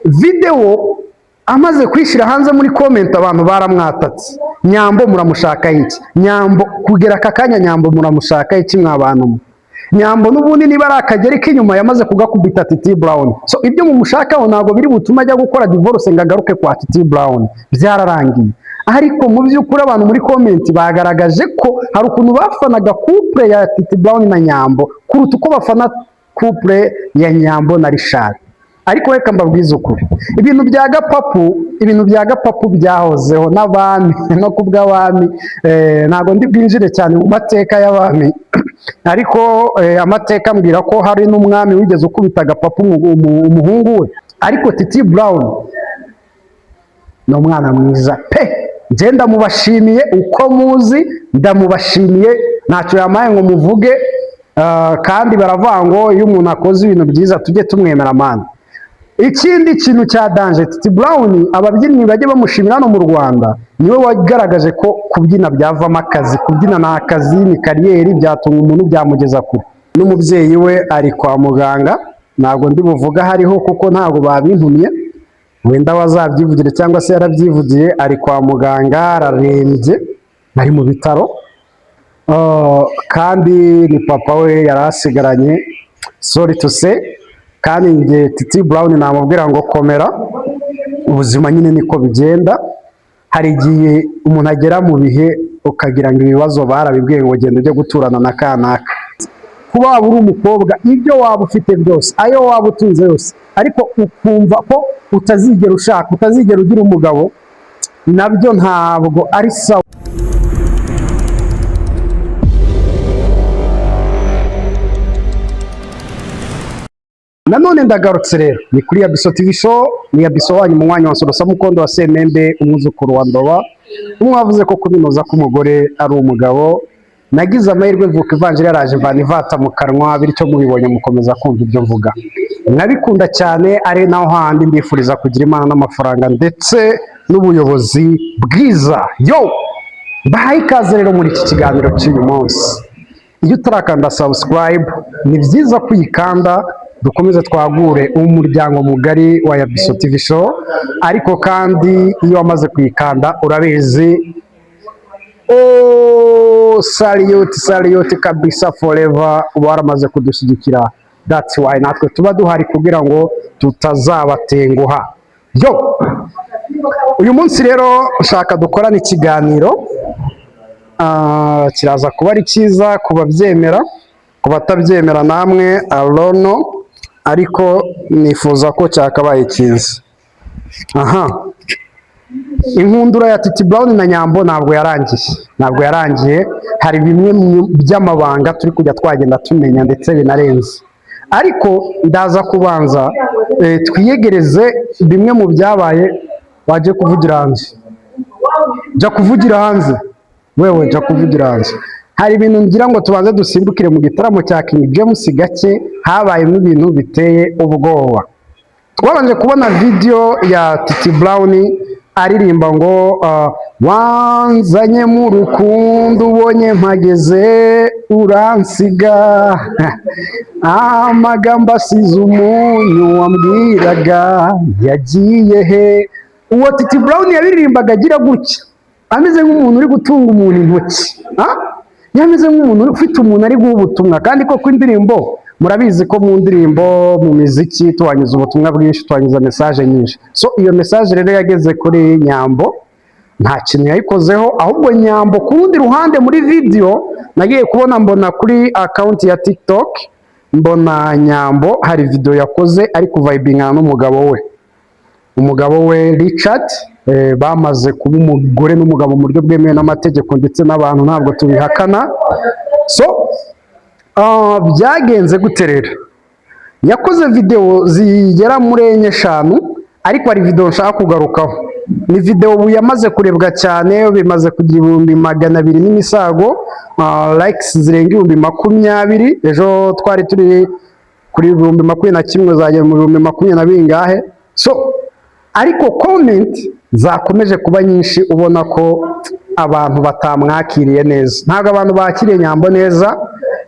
video amaze kwishira hanze muri comment abantu baramwatatse. Nyambo muramushaka iki? Nyambo kugera akakanya Nyambo muramushaka iki mwabantu? Nyambo n'ubundi niba ari akageri k'inyuma yamaze kugakubita Titi Brown. So ibyo mumushakaho ntago biri butuma ajya gukora divorce ngo agaruke kwa Titi Brown. Byararangiye. Ariko mu by'ukuri abantu muri comment bagaragaje ko hari ukuntu bafanaga couple ya Titi Brown na Nyambo kuruta uko bafana couple ya Nyambo na Richard. Ariko reka mbabwize ukuri, ibintu bya gapapu byahozeho n'abami no kubw'abami, ntago ndi bwinjire cyane mu mateka y'abami, ariko amateka mbwira ko hari n'umwami wigeze ukubita gapapu umuhungu we. Ariko Titi Brown no mwana mwiza pe, nje ndamubashimiye uko muzi, ndamubashimiye ntacyo yamaye ngo muvuge, kandi baravuga ngo iyo umuntu akoze ibintu byiza tujye tumwemera amana. Ikindi kintu cya danger, Titi Brown ababyinnyi bajye bamushimira hano mu Rwanda, niwe wagaragaje ko kubyina byavamo akazi, kubyina na akazi ni kariyeri, byatunga umuntu byamugeza kure. N'umubyeyi we ari kwa muganga, ntabwo ndi buvuga hariho kuko ntabwo babintumye, wenda wazabyivugire cyangwa se yarabyivugiye, ari kwa muganga ararembye, ari mu bitaro, kandi ni papa we yarasigaranye, sorry to say. Kandi nge Titi Brown namubwira ngo komera, ubuzima nyine niko bigenda. Hari igihe umuntu agera mu bihe ukagira ngo ibibazo barabibwiye ngo genda ujye guturana na kanaka. Kuba waba uri umukobwa, ibyo waba ufite byose, ayo waba utunze yose, ariko ukumva ko utazigera ushaka, utazigera ugira umugabo, nabyo ntabwo ari sawa. Nanone ndagarutse rero ni kuri Yabiso TV show, ni Yabiso wanyu mu mwanya wa Sorosa Mukondo wa Semembe, umwuzukuru wa Ndoba. Umwavuze ko kubinoza k'umugore ari umugabo. Nagize amahirwe mvuka ivanjiri yaraje mvana ivata mu kanwa, bityo mubibonye mukomeza kumva ibyo mvuga. Nabikunda cyane, ari naho handi mbifuriza kugira Imana n'amafaranga ndetse n'ubuyobozi bwiza. Yo bahaye ikaze rero muri iki kiganiro cy'uyu munsi. Iyo utarakanda subscribe ni byiza kuyikanda, dukomeze twagure umuryango mugari wa Yabiso TV show. Ariko kandi iyo wamaze kuyikanda urabizi, salute kabisa forever, waramaze kudushyigikira. That's why natwe tuba duhari kugira ngo tutazabatenguha. Yo uyu munsi rero ushaka dukorana ikiganiro, kiraza kuba ari cyiza kubabyemera, kubatabyemera namwe alono, ariko nifuza ko cyakabaye cyiza. Inkundura ya Titi Brown na Nyambo ntabwo yarangiye, hari bimwe by'amabanga turi kujya twagenda tumenya ndetse binarenze. Ariko ndaza kubanza twiyegereze bimwe mu byabaye. Waje kuvugira hanze, jya kuvugira hanze, wewe jya kuvugira hanze. Hari ibintu ngira ngo tubanze dusimbukire mu gitaramo cya King James gake, habayemo ibintu biteye ubwoba. Twabanje kubona video ya Titi Brown aririmba ngo wanzanye mu rukundo ubonye mpageze uransiga, amagambo asize umunyu wambwiraga yagiye he. Uwo Titi Brown yaririmbaga agira gutya, ameze nk'umuntu uri gutunga umuntu intoki, yameze nk'umuntu ufite umuntu ari guha ubutumwa. Kandi koko indirimbo murabizi ko mu ndirimbo, mu miziki twanyuze ubutumwa bwinshi, twanyuze message nyinshi. So iyo message rero yageze kuri Nyambo, nta kintu yayikozeho, ahubwo Nyambo ku rundi ruhande muri video nagiye kubona, mbona kuri account ya TikTok, mbona Nyambo hari video yakoze ari kuvibinga n'umugabo we. Umugabo we Richard, bamaze kuba umugore n'umugabo mu buryo bwemewe n'amategeko ndetse n'abantu ntabwo tubihakana. So byagenze gute rero? Yakoze video zigera muri 4-5, ariko hari video nshaka kugarukaho. Ni video yamaze kurebwa cyane, bimaze kugira 200,000 n'imisago, likes zirenga 20,000. Ejo twari turi kuri 21,000 zagera mu 20,000 ngahe. So ariko comment zakomeje kuba nyinshi, ubona ko abantu batamwakiriye neza. Ntabwo abantu bakiriye Nyambo neza.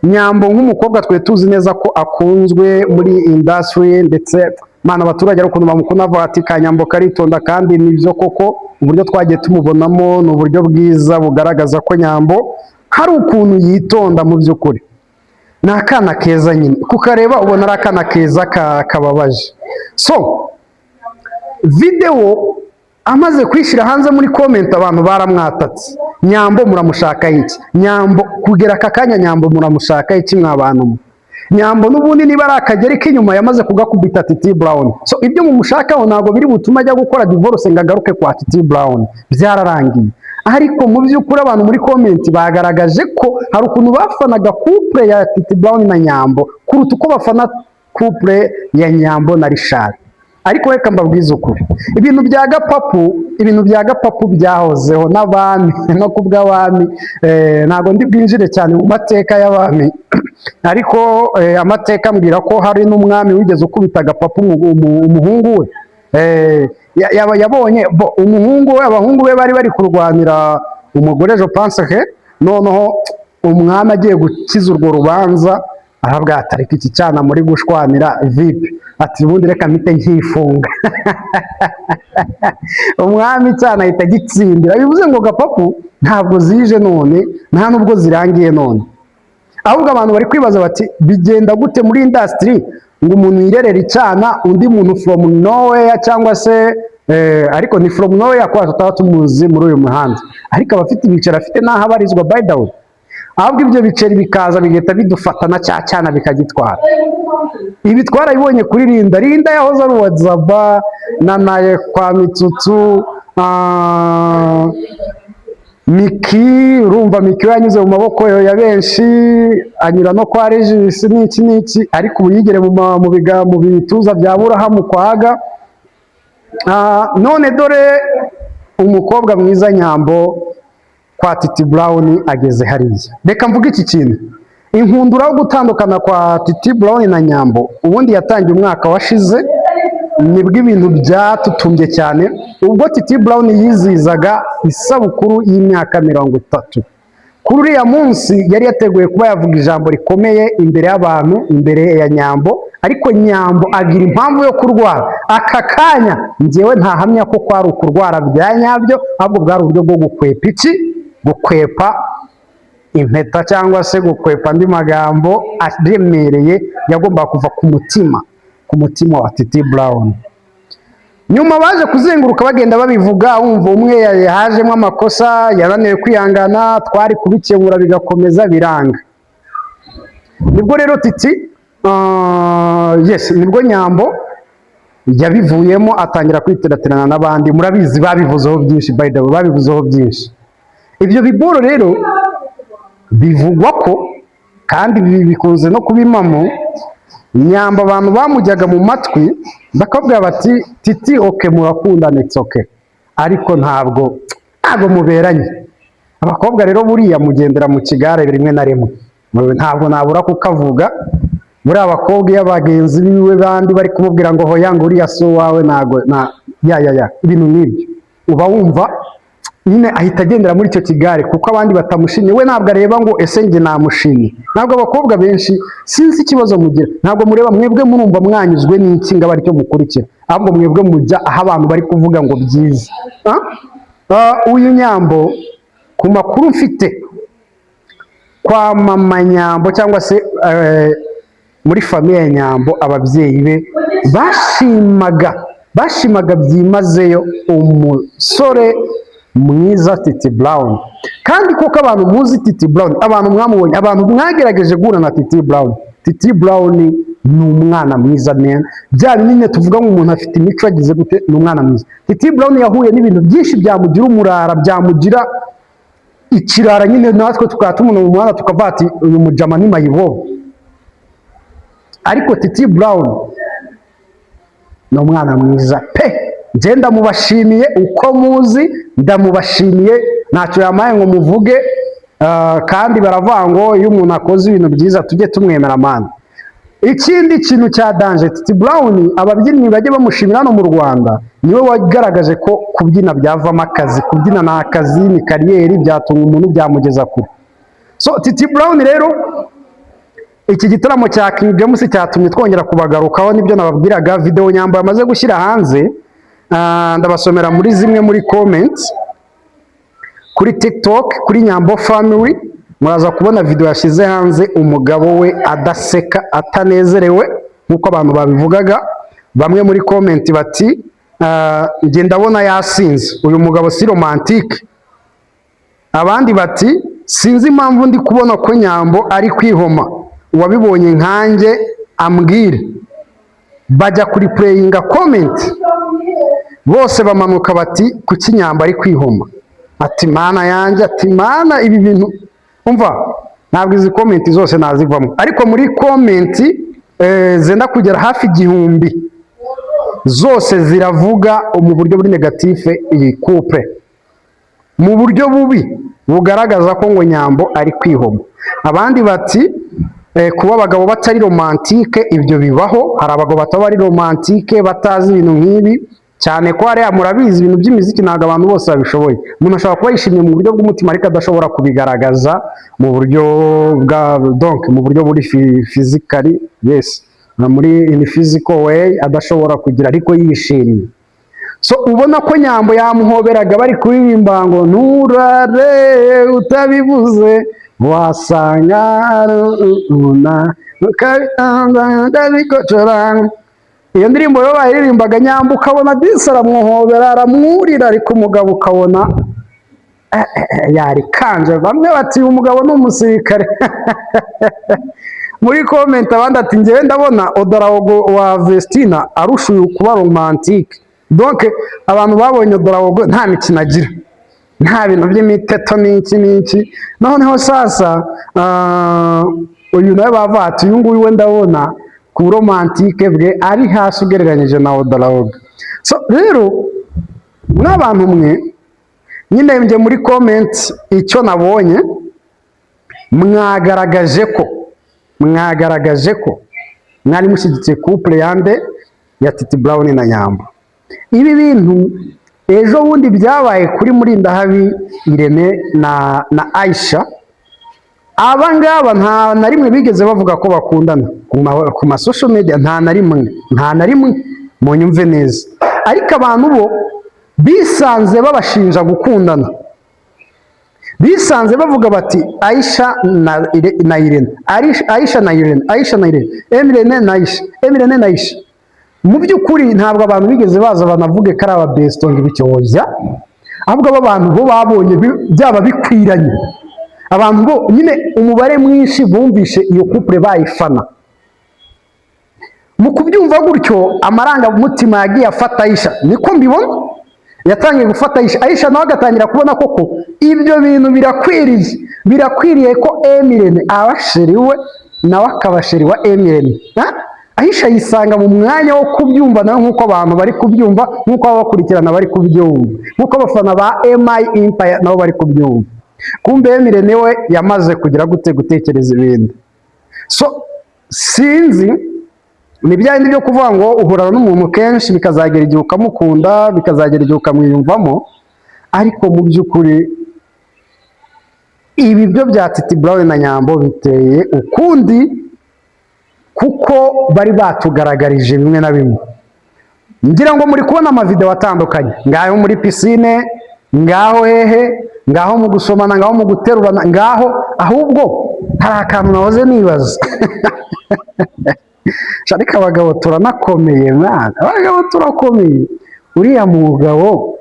Nyambo nk'umukobwa twe tuzi neza ko akunzwe muri industry ndetse mana abaturage ariko bamukunda bavuga ati Kanyambo karitonda, kandi nibyo koko uburyo twagiye tumubonamo ni uburyo bwiza bugaragaza ko Nyambo hari ukuntu yitonda mu by'ukuri. Ni akana keza nyine, kukareba ubona ari akana keza kababaje. So video amaze kwishyira hanze muri comment abantu baramwatatse, Nyambo muramushaka iki? Nyambo kugera aka kanya Nyambo muramushaka iki mwabantu? Nyambo n'ubundi niba ari akageri k'inyuma yamaze kugakubita Titi Brown. So ibyo mumushakaho ntabwo biri butuma ajya gukora divorce ngo agaruke kwa Titi Brown, byararangiye. Ariko mu by'ukuri abantu muri comment bagaragaje ko hari ukuntu bafanaga couple ya Titi Brown na Nyambo kuruta uko bafana couple ya Nyambo na Richard. Ariko reka mbabwize ukuri, ibintu bya gapapu byahozeho n'abami no kubw'abami. Ntabwo ndi bwinjire cyane mu mateka y'abami, ariko amateka ambwira ko hari n'umwami wigeze ukubita agapapu umuhungu we. Yabonye umuhungu we, abahungu be bari bari kurwanira umugore je pense que noneho umwami agiye gukiza urwo rubanza aravuga ati ariko iki cyana muri gushwanira vipi, ati ubundi reka mpite nkifunga. Umwami cyana ahita gitsindira. Bivuze ngo gapapu ntabwo zije none, nta nubwo zirangiye none, ahubwo abantu bari kwibaza bati bigenda gute muri industry ngo umuntu yirerera icyana undi muntu from nowhere, cyangwa se ariko ni from nowhere kwa tutaba tumuzi muri uyu muhanda, ariko abafite ibiceri afite n'aho abarizwa by the way. Ahubwo ibyo biceri bikaza bigahita bidufata na cya cyana bikagitwara. Ibi twarabibonye kuri Linda yahoze ari uwa Zaba na naye kwa Mitsutsu, Miki, urumva Miki yanyuze mu maboko ya benshi anyura no kwa Regis n'iki, ariko ubu yigere mu bituza bya Burahamu kwaga. None dore umukobwa mwiza Nyambo kwa Titi Brown ageze hariya. Reka mvuga iki kintu, inkundura yo gutandukana kwa Titi Brown na Nyambo ubundi yatangiye umwaka washize, nibwo ibintu byatutumbye cyane ubwo Titi Brown yizizaga isabukuru y'imyaka 30. Kuri uriya munsi yari yateguye kuba yavuga ijambo rikomeye imbere y'abantu, imbere ya Nyambo, ariko Nyambo agira impamvu yo kurwara. Aka kanya njyewe ntahamya ko kwari ukurwara bya nyabyo, ahubwo bwari uburyo bwo gukwepa iki, gukwepa impeta cyangwa se gukwepa andi magambo aremereye yagomba kuva ku mutima wa Titi Brown. Nyuma baje kuzenguruka bagenda babivuga, wumva umwe yahajemo amakosa, yananiwe kwihangana, twari kubikemura bigakomeza biranga. Nibwo rero Titi nibwo Nyambo yabivuyemo atangira kwiteraterana n'abandi. Murabizi babivuzeho byinshi, by the way babivuzeho byinshi. Ibyo biboro rero bivugwa ko kandi bikunze no kubimamo, Nyambo abantu bamujyaga mu matwi bakabwira bati Titi okay murakundana it's okay, ariko ntabwo muberanye. Abakobwa rero buriya mugendera mu kigare rimwe na rimwe, ntabwo nabura kukavuga. Muri abakobwa y'abagenzi biwe bandi bari kumubwira ngo hoya ngo uriya so wawe ntago ibintu n'ibyo, uba wumva nyine ahita agendera muri icyo kigare kuko abandi batamushimye, we ntabwo areba ngo ese njye namushimye. Ntabwo abakobwa benshi sinzi ikibazo mugira, ntabwo mureba mwebwe murumva mwanyuzwe n'iki ngo bari cyo mukurikira, ahubwo mwebwe mujya aho abantu bari kuvuga ngo byiza. Uyu Nyambo ku makuru mfite kwa mama Nyambo cyangwa se muri famiye ya Nyambo, ababyeyi be bashimaga byimazeyo umusore mwiza Titi Brown. Kandi kuko abantu muzi Titi Brown, abantu mwamubonye, abantu mwagerageje guhura na Titi Brown, Titi Brown ni umwana mwiza men. Bya binini tuvuga ngo umuntu afite imico yagize gute, ni umwana mwiza. Titi Brown yahuye n'ibintu byinshi byamugira umurara, byamugira ikirara nyine, natwe tukatumuna mu muhanda tukavuga ati uyu mujama ni mayibobo. Ariko Titi Brown ni umwana mwiza pe, nje ndamubashimiye uko muzi, ndamubashimiye ntacyo yamaye ngo muvuge. Kandi baravuga ngo iyo umuntu akoze ibintu byiza tujye tumwemera amana. Ikindi kintu cya danger, Titi Brown ababyinnyi bajye bamushimira hano mu Rwanda, niwe wagaragaje ko kubyina byavamo akazi, kubyina ni akazi, ni kariyeri, byatunga umuntu byamugeza kure. So Titi Brown rero iki gitaramo cya King James cyatumye twongera kubagarukaho, nibyo nababwiraga. Video Nyambo yamaze gushyira hanze, ndabasomera muri zimwe muri comments kuri TikTok, kuri Nyambo Family. Muraza kubona video yashyize hanze, umugabo we adaseka, atanezerewe nk'uko abantu babivugaga. Bamwe muri comment bati njye ndabona yasinze, uyu mugabo si romantique. Abandi bati sinzi impamvu ndi kubona ko Nyambo ari kwihoma, uwabibonye nkanjye ambwire. Bajya kuri playinga comment, bose bamanuka bati kuki Nyambo ari kwihoma. Ati mana yanjye, ati mana ibi bintu umva. Ntabwo izi comment zose nazivamo, ariko muri comment zenda kugera hafi 1000 zose ziravuga mu buryo buri negative iyi couple, mu buryo bubi bugaragaza ko ngo Nyambo ari kwihoma. Abandi bati kuba abagabo batari romantique, ibyo bibaho. Hari abagabo bataba ari romantique, batazi ibintu nk'ibi, cyane ko hariya murabizi ibintu by'imiziki ntabwo abantu bose babishoboye. Umuntu ashobora kuba yishimye mu buryo bw'umutima ariko adashobora kubigaragaza mu buryo bwa donc mu buryo buri physically, yes, muri in physical way, adashobora kugira ariko yishimye. So ubona ko Nyambo yamuhoberaga bari kuririmba ngo nturare utabivuze wasanga una ndabikocorana. Iyo ndirimbo yo bayiririmbaga Nyambo ukabona disi aramwohobera, aramwurira, ariko umugabo ukabona yari kanje. Bamwe bati umugabo ni umusirikare. Muri comment abandi ati njyewe ndabona Odorawogo wa Vestina arusha uyu kuba romantique. Donc abantu babonye Odorawogo nta mikino agira, nta bintu by'imiteto n'iki. Noneho sasa uyu nawe bavati uyu nguyu we ndabona ku romantique bwe ari hasi ugereranyije na Odorawogo. So rero n'abantu mwe nyine njye muri comment icyo nabonye, mwagaragaje ko mwari mushyigikiye couple yande ya Titi Brown na Nyambo. Ibi bintu ejo bundi byabaye kuri Murindahabi Irene na Aisha. Aba ngaba nta na rimwe bigeze bavuga ko bakundana ku ma social media, nta na rimwe mu nyumve neza. Ariko abantu bo bisanze babashinja gukundana, bisanze bavuga bati Aisha na Irene, Aisha na Irene, Emirene na Aisha. Mu by'ukuri ntabwo abantu bigeze baza banavuge ko ari aba bestongi ibicyohoza, ahubwo abo bantu bo babonye byaba bikwiranye. Abantu bo nyine umubare mwinshi bumvishe iyo couple bayifana. Mu kubyumva gutyo amarangamutima yagiye afata Aisha, niko mbibona. Yatangiye gufata Aisha nawe agatangira kubona koko ibyo bintu birakwiriye ko Emirene abasheriwe nawe akabasheri wa Emirene. Aisha yisanga mu mwanya wo kubyumva nawe nk'uko abantu bari kubyumva, nk'uko abakurikirana bari kubyumva, nk'uko abafana ba MI Empire nabo bari kubyumva. Kumbe Emirene we yamaze kugira gutekereza ibindi. So sinzi ni byandi byo kuvuga ngo uhurana n'umuntu kenshi bikazagera igihe ukamukunda, bikazagera igihe ukamwiyumvamo, ariko mu by'ukuri ibi byo bya Titi Brown na Nyambo biteye ukundi, kuko bari batugaragarije bimwe na bimwe. Ngira ngo muri kubona amavideo atandukanye, ngaho muri piscine, ngaho hehe, ngaho mu gusomana, ngaho mu guterurana, ngaho ahubwo hari akantu nahoze nibaza. Sharika abagabo turanakomeye mwana, abagabo turakomeye. Uriya mugabo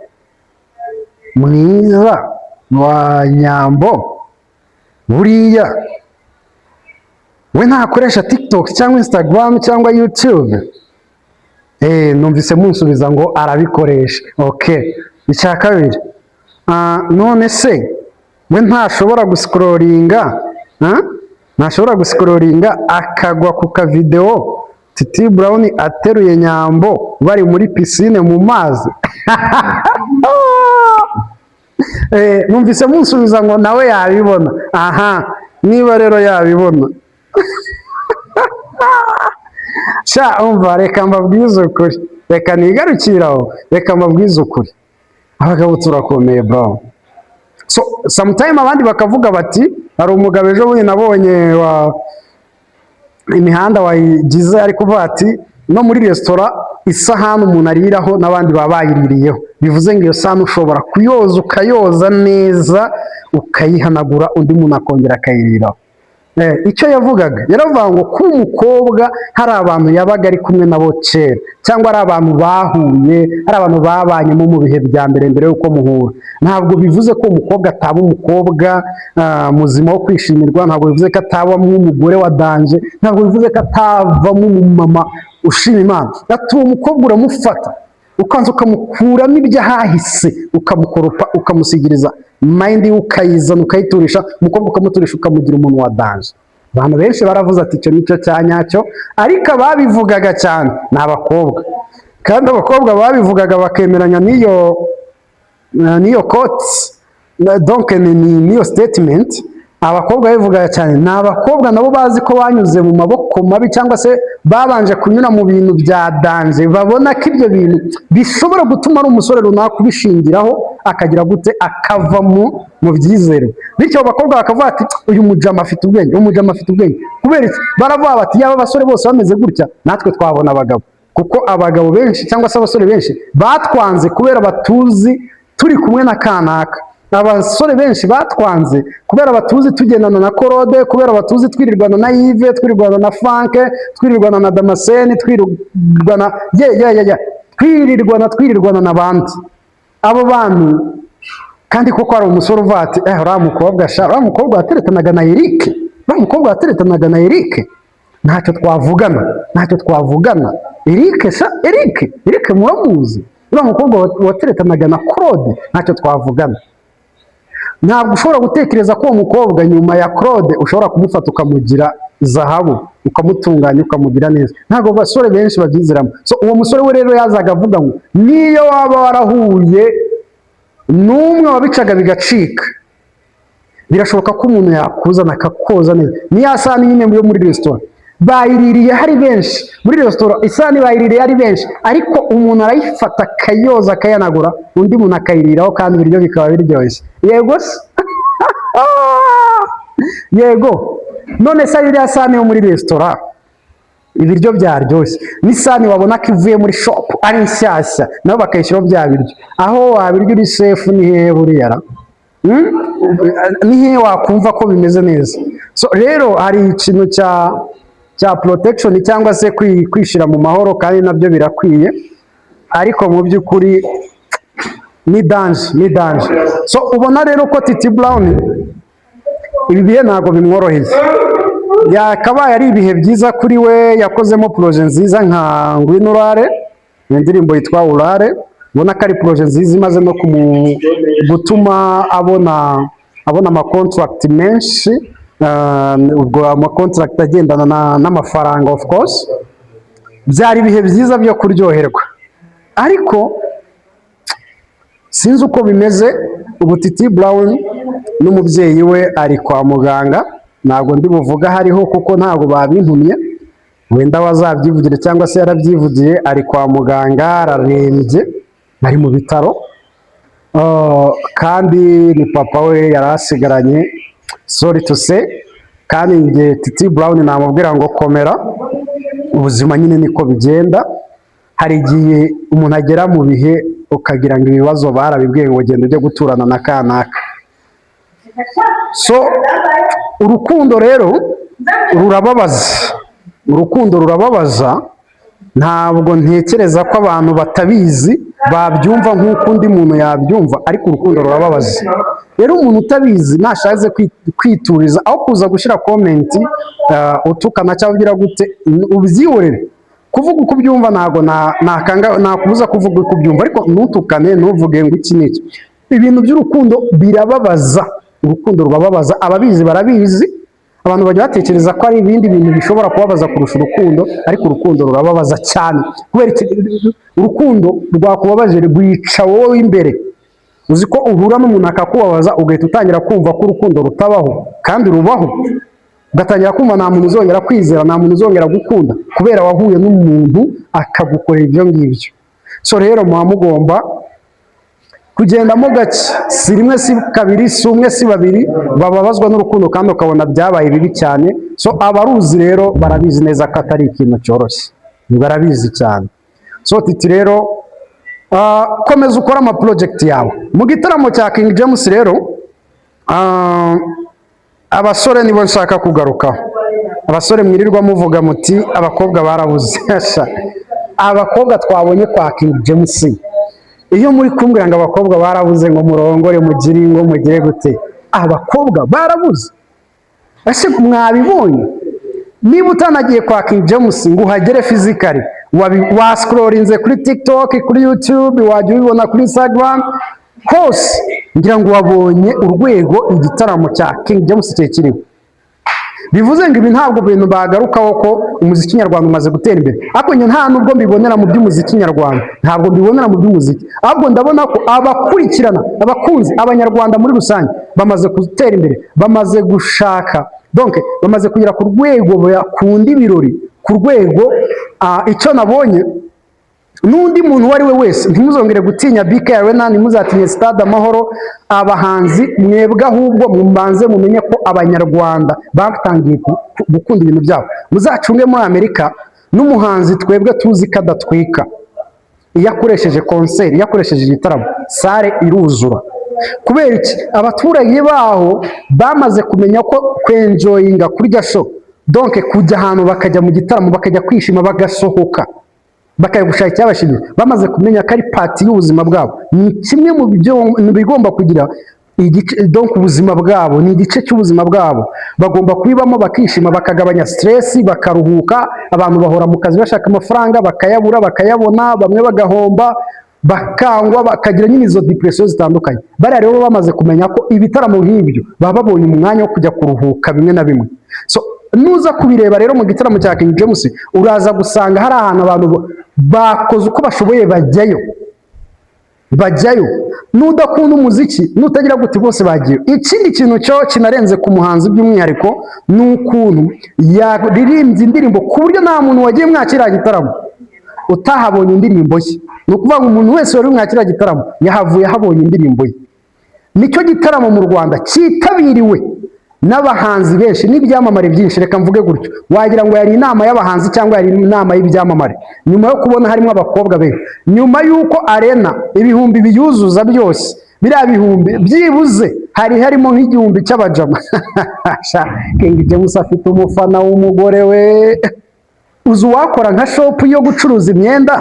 mwiza wa Nyambo buriya we ntakoresha TikTok cyangwa Instagram cyangwa YouTube? Numvise munsubiza ngo arabikoresha. Okay, icya kabiri, none se we ntashobora guskrolinga akagwa ku ka video Titi Brown ateruye Nyambo bari muri piscine mu mazi? Numvise munsubiza ngo nawe yabibona. Aha, niba rero yabibona sha umva, reka mbabwize ukuri, reka nigarukiraho, reka mbabwize ukuri, abagabo turakomeye bro. So sometime abandi bakavuga bati hari umugabo ejo bundi nabonye imihanda wayigize, ariko uvuga ati no muri resitora isahani umuntu ariraho n'abandi baba bayiririyeho, bivuze ngo iyo sahani ushobora kuyoza ukayoza neza ukayihanagura undi muntu akongera akayiriraho. Icyo yavugaga yaravuga ngo ko umukobwa hari abantu yabaga ari kumwe nabo kera, cyangwa ari abantu bahuye, ari abantu babanyemo mu bihe bya mbere y'uko muhura, ntabwo bivuze ko umukobwa ataba umukobwa muzima wo kwishimirwa, ntabwo bivuze ko atabamo umugore wa danje, ntabwo bivuze ko atavamo umumama ushima Imana. Ati uwo mukobwa uramufata ukanza ukamukuramo ibyo ahahise, ukamukoropa, ukamusigiriza mayindi, ukayizana ukayiturisha, umukobwa ukamuturisha ukamugira umuntu wa danje. Abantu benshi baravuze ati icyo nicyo cya nyacyo, ariko ababivugaga cyane ni abakobwa, kandi abakobwa babivugaga bakemeranya n'iyo koti, donc n'iyo statement. Abakobwa bivugaga cyane ni abakobwa nabo bazi ko banyuze mu maboko mabi, cyangwa se babanje kunyura mu bintu bya danje, babona ko ibyo bintu bishobora gutuma ari umusore runaka kubishingiraho akagira gute, akava mu byizere. Bityo abakobwa bakavuga ati uyu mujama afite ubwenge, uyu mujama afite ubwenge. Kubera iki? Baravuga bati yaba abasore bose bameze gutya natwe twabona abagabo, kuko abagabo benshi cyangwa se abasore benshi batwanze kubera batuzi turi kumwe na kanaka. Abasore benshi batwanze kubera batuzi tugendana na Korode, kubera batuzi twirirwana na Yves, twirirwana na Frank, twirirwana na Damascene, twirirwana twirirwana n'abandi. Abo bantu kandi koko hari umusore uvuga ati uriya mukobwa sha, uriya mukobwa wateretanaga na Eric, uriya mukobwa wateretanaga na Eric, ntacyo twavugana. Eric sha, Eric muramuzi, uriya mukobwa wateretanaga na Claude, ntacyo twavugana. Ntabwo ushobora gutekereza ko uwo mukobwa nyuma ya Claude ushobora kumufata ukamugira zahabu, ukamutunganya, ukamugira neza. Ntabwo abasore benshi babyizeramo. So uwo musore we rero yazaga avuga ngo niyo waba warahuye n'umwe wabicaga bigacika, birashoboka ko umuntu yakuzana akakoza neza. Ni ya sahani nyine yo muri resitora bayiririye hari benshi, muri resitora isahani bayiririye ari benshi, ariko umuntu arayifata akayoza akayanagura, undi muntu akayiriraho, kandi ibiryo bikaba biryoshye. Yego se? Yego. None se iriya sahani yo muri resitora ibiryo byaryoshye, n'isahani wabona ko ivuye muri shop ari nshyashya nabo bakayishyiraho bya biryo, aho wabirya uri sefu ni hehe buriya? Ni hehe wakumva ko bimeze neza? So rero hari ikintu cya protection cyangwa se kwishira mu mahoro, kandi nabyo birakwiye, ariko mu by'ukuri ni danje. So ubona rero ko Titi Brown ibi bihe ntabwo bimworoheye. Yakabaye ari ibihe byiza kuri we, yakozemo projet nziza nka Ngwino Urare, indirimbo yitwa Urare, ubona ko ari projet nziza imaze no gutuma abona ama-contract menshi, ubwo ama-contract agendana n'amafaranga of course. Byari ibihe byiza byo kuryoherwa, ariko sinzi uko bimeze ubu. Titi Brown n'umubyeyi we ari kwa muganga, ntabwo ndi buvuga hariho kuko ntabwo babintumye, wenda wazabyivugire cyangwa se yarabyivugiye. Ari kwa muganga, ararembye, ari mu bitaro, kandi ni papa we yari asigaranye, sorry to say. Kandi nge Titi Brown namubwira ngo komera, ubuzima nyine niko bigenda. Hari igihe umuntu agera mu bihe ukagira ngo ibibazo barabibwiye ngo genda ujye guturana na kanaka. So urukundo rero rurababaza, ntabwo ntekereza ko abantu batabizi babyumva nk'uko undi muntu yabyumva, ariko urukundo rurababaza. Rero umuntu utabizi nashaze kwituriza, aho kuza gushyira komenti utukana cyangwa ugira gute, ubyihorere. Kuvuga uko ubyumva ntabwo nakubuza kuvuga uko ubyumva, ariko ntutukane, ntuvuge ngo iki n'iki. Ibintu by'urukundo birababaza, urukundo rubabaza, ababizi barabizi. Abantu bajya batekereza ko ari ibindi bintu bishobora kubabaza kurusha urukundo, ariko urukundo rurababaza cyane. Kubera urukundo rwakubabaje rwica wowe imbere. Uzi ko uhura n'umuntu akakubabaza ugahita utangira kumva ko urukundo rutabaho, kandi rubaho. Ugatangira kumva nta muntu uzongera kwizera, nta muntu uzongera gukunda, kubera wahuye n'umuntu akagukorera ibyo ngibyo. So rero muba mugomba kugendamo gake, si rimwe si kabiri si umwe si babiri bababazwa n'urukundo kandi ukabona byabaye bibi cyane. So abaruzi rero barabizi neza ko atari ikintu cyoroshye, barabizi cyane. So Titi rero komeza ukora ama project yawe. Mu gitaramo cya King James rero abasore nibo nshaka kugarukaho. Abasore mwirirwa muvuga muti abakobwa barabuze. Abakobwa twabonye kwa King James, iyo muri kumbwira ngo abakobwa barabuze ngo murongore mugire ngo mugire gute, abakobwa barabuze. Ese mwabibonye? Niba utanagiye kwa King James ngo uhagere physically, wa scrollinze kuri TikTok, kuri YouTube, wajya ubibona kuri Instagram hose, ngira ngo wabonye urwego igitaramo cya King James kiriho. Bivuze ngo ibi ntabwo bintu bagarukaho ko umuziki nyarwanda umaze gutera imbere. Ariko njye nta nubwo mbibonera mu by'umuziki nyarwanda, ntabwo mbibonera mu by'umuziki, ahubwo ndabona ko abakurikirana, abakunzi, abanyarwanda muri rusange bamaze gutera imbere, bamaze gushaka, donc bamaze kugera ku rwego bakunda ibirori, ku rwego icyo nabonye n'undi muntu uwo ari we wese ntimuzongere gutinya BK Arena, ntimuzatinye Stade Amahoro. Abahanzi mwebwe ahubwo mubanze mumenye ko abanyarwanda batangiye gukunda ibintu byabo. Muzacunge muri Amerika n'umuhanzi twebwe tuzi kadatwika, iyo akoresheje concert, iyo akoresheje igitaramo, sare iruzura. Kubera iki? Abaturage baho bamaze kumenya ko kwenjoyinga kurya show, donc kujya ahantu bakajya mu gitaramo bakajya kwishima bagasohoka bakajya gushaka icyabashimye, bamaze kumenya ko ari party y'ubuzima bwabo. Ni kimwe mu bigomba kugira igice, donc ubuzima bwabo ni igice cy'ubuzima bwabo, bagomba kubibamo bakishima, bakagabanya stress, bakaruhuka. Abantu bahora mu kazi bashaka amafaranga, bakayabura bakayabona, bamwe bagahomba, bakangwa, bakagira nyine izo depression zitandukanye. Bariya rero bamaze kumenya ko ibitaramo nk'ibyo baba babonye umwanya wo kujya kuruhuka bimwe na bimwe. So nuza kubireba rero mu gitaramo cya King James, uraza gusanga hari ahantu abantu bakoze uko bashoboye bajyayo. Nudakunda umuziki, nutagira gute, bose bagiye. Ikindi kintu cyo kinarenze ku muhanzi by'umwihariko ni ukuntu yaririmbye indirimbo ku buryo nta muntu wagiye mwakira gitaramo utahabonye indirimbo ye. Ni ukuvuga ngo umuntu wese wari mwakira gitaramo yahavuye habonye indirimbo ye. Nicyo gitaramo mu Rwanda cyitabiriwe n'abahanzi benshi n'ibyamamare byinshi, reka mvuge gutyo. Wagira ngo yari inama y'abahanzi cyangwa yari inama y'ibyamamare, nyuma yo kubona harimo abakobwa benshi, nyuma y'uko arena ibihumbi biyuzuza byose, biriya bihumbi byibuze harimo nk'igihumbi cy'abajama. King James afite umufana w'umugore we, uzi uwakora nka shop yo gucuruza imyenda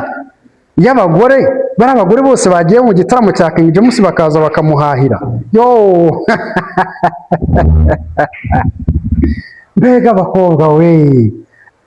y'abagore. Bari abagore bose bagiye mu gitaramo cya King James bakaza bakamuhahira. Yo mbega abakobwa we,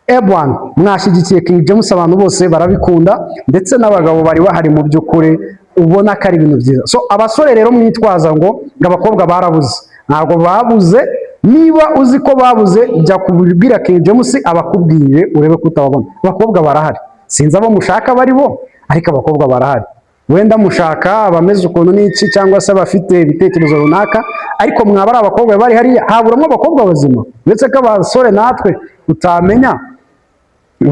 ebwan mwashyigikiye King James, abantu bose barabikunda, ndetse n'abagabo bari bahari mu by'ukuri, ubona ko ari ibintu byiza. So abasore rero mwitwaza ngo abakobwa barabuze, ntabwo babuze. Niba uzi ko babuze, jya kubwira King James abakubwiye, urebe ko utababona. Abakobwa barahari, sinzi abo mushaka bari bo, ariko abakobwa barahari. Wenda mushaka abameze ukuntu n'iki, cyangwa se bafite ibitekerezo runaka, ariko mwaba ari abakobwa bari hariya, haburamo abakobwa bazima. Ndetse ko abasore natwe utamenya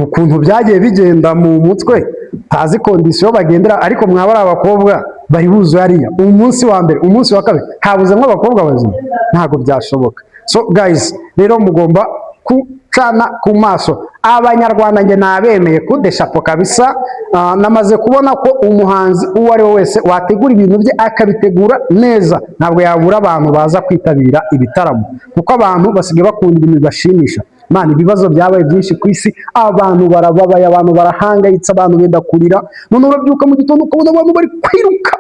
ukuntu byagiye bigenda mu mutwe, tazi kondisiyo bagendera, ariko mwaba ari abakobwa bari buzuye hariya. Umunsi wa mbere, umunsi wa kabiri, habuzemo abakobwa bazima, ntabwo byashoboka. So guys, rero mugomba kucana ku maso. Abanyarwanda nge nabemeye kudeshapo kabisa. Namaze kubona ko umuhanzi uwo ari we wese wategura ibintu bye akabitegura neza, ntabwo yabura abantu baza kwitabira ibitaramo, kuko abantu basigaye bakunda ibintu bibashimisha. Mani, ibibazo byabaye byinshi ku isi, abantu barababaye, abantu barahangayitse, abantu benda kurira. None urabyuka mu gitondo ukabona abantu bari kwiruka,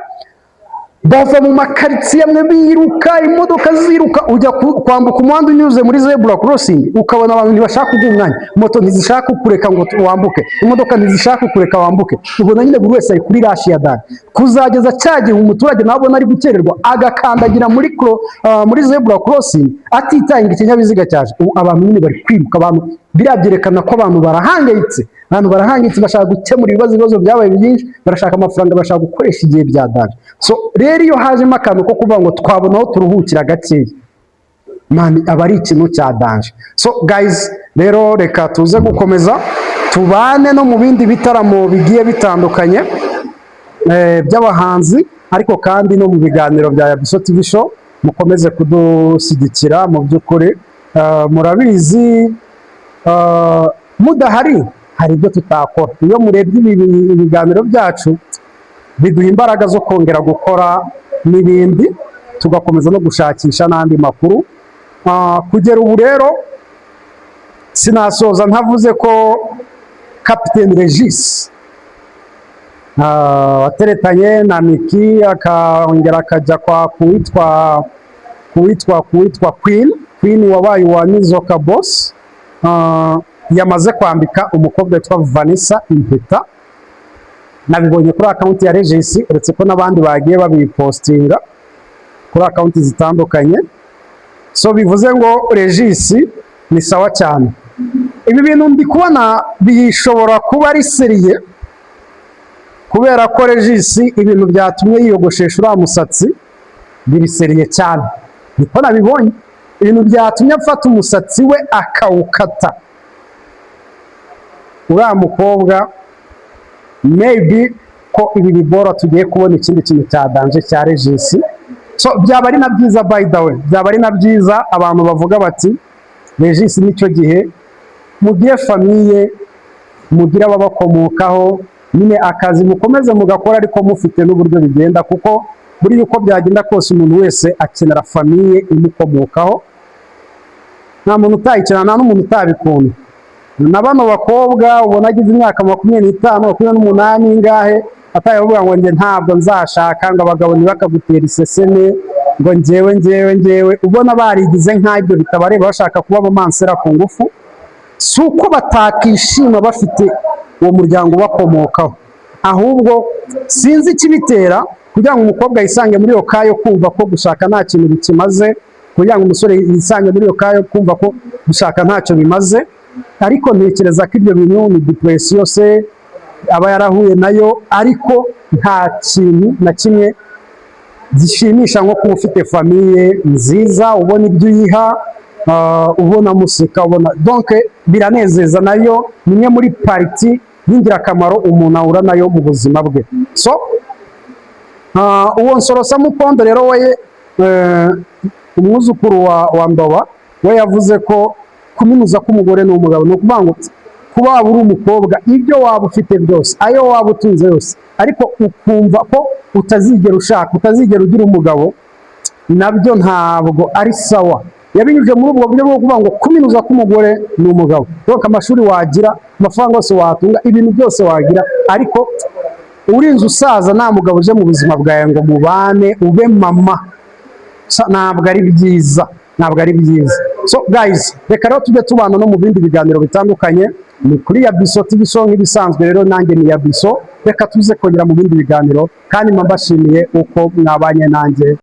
bava mu makaritsiye amwe biruka, imodoka ziruka, ujya kwambuka umuhanda unyuze muri zebra crossing, ukabona abantu ntibashaka kuguha umwanya, moto ntizishaka kukureka ngo wambuke, imodoka ntizishaka kukureka wambuke. Ubona nyine buri wese ari kuri rashi ya dani, kuzageza cyagihe umuturage nabona ari gukererwa agakandagira muri zebra crossing atitaye ngo ikinyabiziga cyaje. Abantu nyine bari kwiruka, abantu birabyerekana ko abantu barahangayitse. Abantu barahangitse, bashaka gukemura ibibazo byabaye byinshi, barashaka amafaranga, bashaka gukoresha igihe bya danje. So rero iyo hajemo akantu ko kuvuga ngo twabona aho turuhukira gakeya, mani, aba ari ikintu cya danje. So guys, rero reka tuze gukomeza tubane no mu bindi bitaramo bigiye bitandukanye. by'abahanzi, ariko kandi no mu biganiro bya Yabiso TV show mukomeze kudushyigikira. Mu by'ukuri murabizi mudahari hari ibyo tutakora. Iyo murebye ibiganiro byacu biduha imbaraga zo kongera gukora n'ibindi, tugakomeza no gushakisha n'andi makuru. Kugera ubu rero sinasoza ntavuze ko Kapiteni Regis wateretanye na Miki akongera akajya kuwitwa Queen wabaye uwa Nizoka Boss, yamaze kwambika umukobwa witwa Vanessa impeta. Nabibonye kuri akawunti ya Regis, uretse ko n'abandi bagiye babipostinga kuri akawunti zitandukanye. So bivuze ngo Regis ni sawa cyane. Ibi bintu ndi kubona bishobora kuba ari seriye, kubera ko Regis ibintu byatumye yiyogoshesha uriya musatsi biri seriye cyane. Niko nabibonye, ibintu byatumye afata umusatsi we akawukata. Uriya mukobwa maybe ko ibi bibora tugiye kubona ikindi kintu cya danje cya Regis. So byaba ari na byiza, by the way, byaba ari na byiza abantu bavuga bati Regis nicyo gihe mugiye famiye, mugira ababakomokaho, nyine akazi mukomeze mugakora ariko mufite n'uburyo bigenda, kuko buri uko byagenda kose umuntu wese akenera famiye imukomokaho. Nta muntu utayikenera, nta n'umuntu utabikunda. Na bano bakobwa ubona agize imyaka 25, 28 ingahe atayavuga ngo nge ntabwo nzashaka, ngo abagabo ntibakagutera iseseme, ngo njyewe ubona barigize nk'ibyo bitabareba, bashaka kuba abamansera ku ngufu. Si uko batakishima bafite uwo muryango ubakomokaho, ahubwo sinzi ikibitera kugira ngo umukobwa yisange muri iyo kayo kumva ko gushaka nta kintu bikimaze, kugira ngo umusore yisange muri iyo kayo kumva ko gushaka ntacyo bimaze. Ariko ntekereza ko ibyo bintu ni depression se aba yarahuye nayo, ariko nta kintu na kimwe gishimisha nko kuba ufite famiye nziza, ubona ibyo uyiha, ubona museka, ubona donc biranezeza. Nayo ni imwe muri pariti y'ingirakamaro umuntu ahura nayo mu buzima bwe. So uwo Nsoro Samukondo rero we umwuzukuru wa Ndoba we yavuze ko kuminuza k'umugore n'umugabo ni ukuvuga ngo kuba waba uri umukobwa, ibyo waba ufite byose, ayo waba utunze yose, ariko ukumva ko utazigera ushaka, utazigera ugira umugabo, nabyo ntabwo ari sawa. Yabinyuje muri ubwo buryo bwo kuvuga ngo kuminuza k'umugore n'umugabo, donc amashuri wagira, amafaranga yose watunga, ibintu byose wagira, ariko urinze usaza nta mugabo uje mu buzima bwawe ngo mubane ube mama, ntabwo ari byiza, ntabwo ari byiza. So guys, reka rero tujye tubana no mu bindi biganiro bitandukanye. Ni kuri Yabiso TV show nk'ibisanzwe, rero nanjye ni Yabiso. Reka tuze kongera mu bindi biganiro, kandi mbashimiye uko mwabanye nanjye.